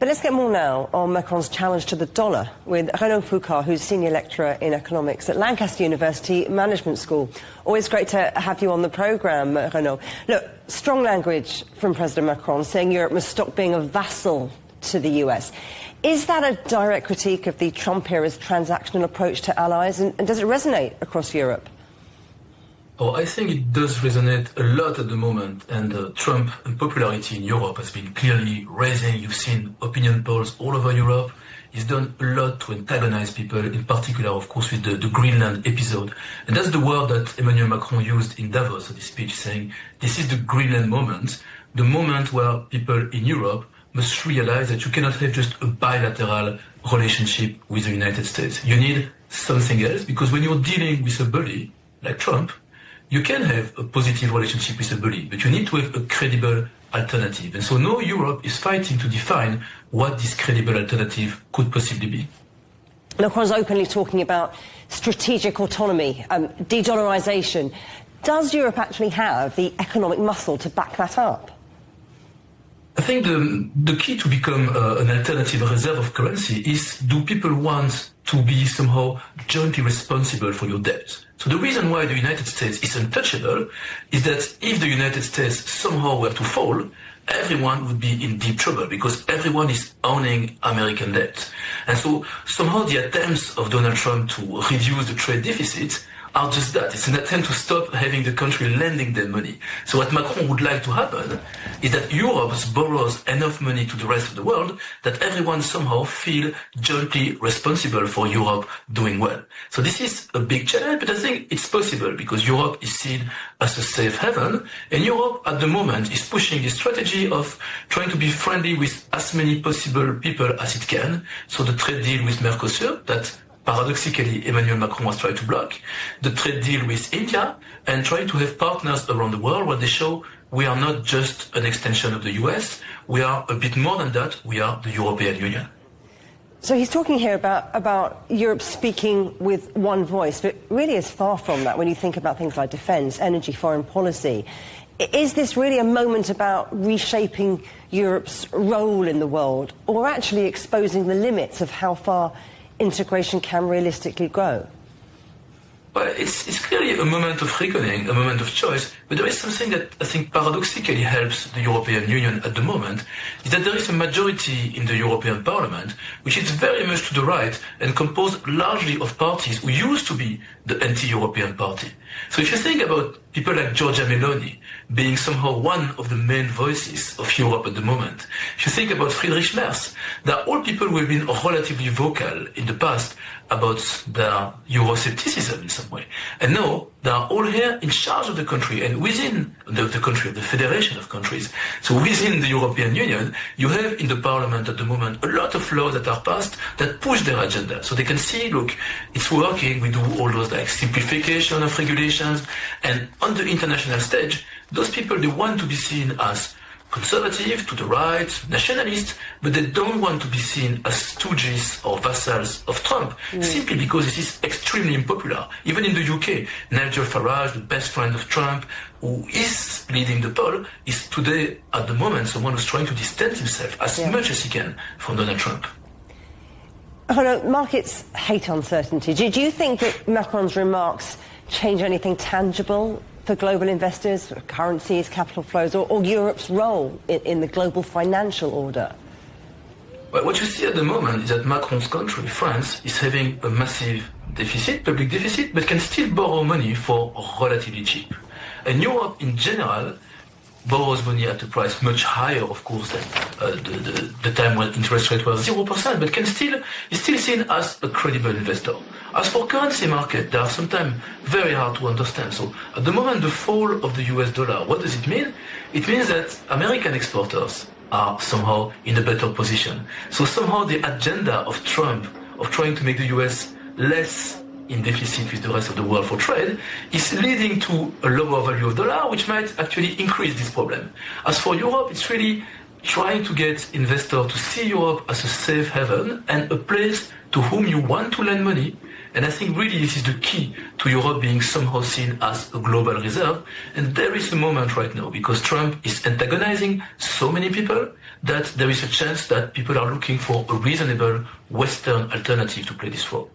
But let's get more now on Macron's challenge to the dollar with Renaud Foucart, who's senior lecturer in economics at Lancaster University Management School. Always great to have you on the programme, Renaud. Look, strong language from President Macron saying Europe must stop being a vassal to the US. Is that a direct critique of the Trump era's transactional approach to allies, and does it resonate across Europe? Oh, I think it does resonate a lot at the moment, and Trump popularity in Europe has been clearly rising. You've seen opinion polls all over Europe. He's done a lot to antagonize people, in particular, of course, with the Greenland episode. And that's the word that Emmanuel Macron used in Davos at his speech, saying this is the Greenland moment, the moment where people in Europe must realize that you cannot have just a bilateral relationship with the United States. You need something else, because when you're dealing with a bully like Trump, you can have a positive relationship with a bully, but you need to have a credible alternative. And so now Europe is fighting to define what this credible alternative could possibly be. Macron's openly talking about strategic autonomy, de-dollarization. Does Europe actually have the economic muscle to back that up? I think the key to become an alternative reserve of currency is, do people want to be somehow jointly responsible for your debt? So the reason why the United States is untouchable is that if the United States somehow were to fall, everyone would be in deep trouble, because everyone is owning American debt. And so somehow the attempts of Donald Trump to reduce the trade deficit are just that. It's an attempt to stop having the country lending them money. So what Macron would like to happen is that Europe borrows enough money to the rest of the world that everyone somehow feel jointly responsible for Europe doing well. So this is a big challenge, but I think it's possible, because Europe is seen as a safe haven, and Europe at the moment is pushing the strategy of trying to be friendly with as many possible people as it can. So the trade deal with Mercosur, that paradoxically Emmanuel Macron was trying to block, the trade deal with India, and trying to have partners around the world where they show we are not just an extension of the US, we are a bit more than that, we are the European Union. So he's talking here about Europe speaking with one voice, but really is far from that when you think about things like defence, energy, foreign policy. Is this really a moment about reshaping Europe's role in the world, or actually exposing the limits of how far integration can realistically grow? Well, it's clearly a moment of reckoning, a moment of choice, but there is something that I think paradoxically helps the European Union at the moment, is that there is a majority in the European Parliament which is very much to the right and composed largely of parties who used to be the anti-European party. So if you think about people like Giorgia Meloni being somehow one of the main voices of Europe at the moment, if you think about Friedrich Merz, they are all people who have been relatively vocal in the past about their Euroscepticism in some way. And now they are all here in charge of the country, and within the country, of the federation of countries. So within the European Union, you have in the parliament at the moment a lot of laws that are passed that push their agenda. So they can see, look, it's working, we do all those like simplification of regulations, and on the international stage, those people, they want to be seen as conservative, to the right, nationalist, but they don't want to be seen as stooges or vassals of Trump, simply because this is extremely unpopular. Even in the UK, Nigel Farage, the best friend of Trump, who is leading the poll, is today, at the moment, someone who's trying to distance himself as much as he can from Donald Trump. Markets hate uncertainty. Do you think that Macron's remarks change anything tangible for global investors, currencies, capital flows, or Europe's role in the global financial order? Well, what you see at the moment is that Macron's country, France, is having a massive deficit, public deficit, but can still borrow money for relatively cheap. And Europe, in general, borrows money at a price much higher, of course, than the time when interest rate was 0%, but is still seen as a credible investor. As for currency market, they are sometimes very hard to understand. So at the moment, the fall of the US dollar, what does it mean? It means that American exporters are somehow in a better position. So somehow the agenda of Trump of trying to make the US less in deficit with the rest of the world for trade is leading to a lower value of dollar, which might actually increase this problem. As for Europe, it's really trying to get investors to see Europe as a safe haven and a place to whom you want to lend money, And I think really this is the key to Europe being somehow seen as a global reserve. And there is a moment right now, because Trump is antagonizing so many people, that there is a chance that people are looking for a reasonable Western alternative to play this role.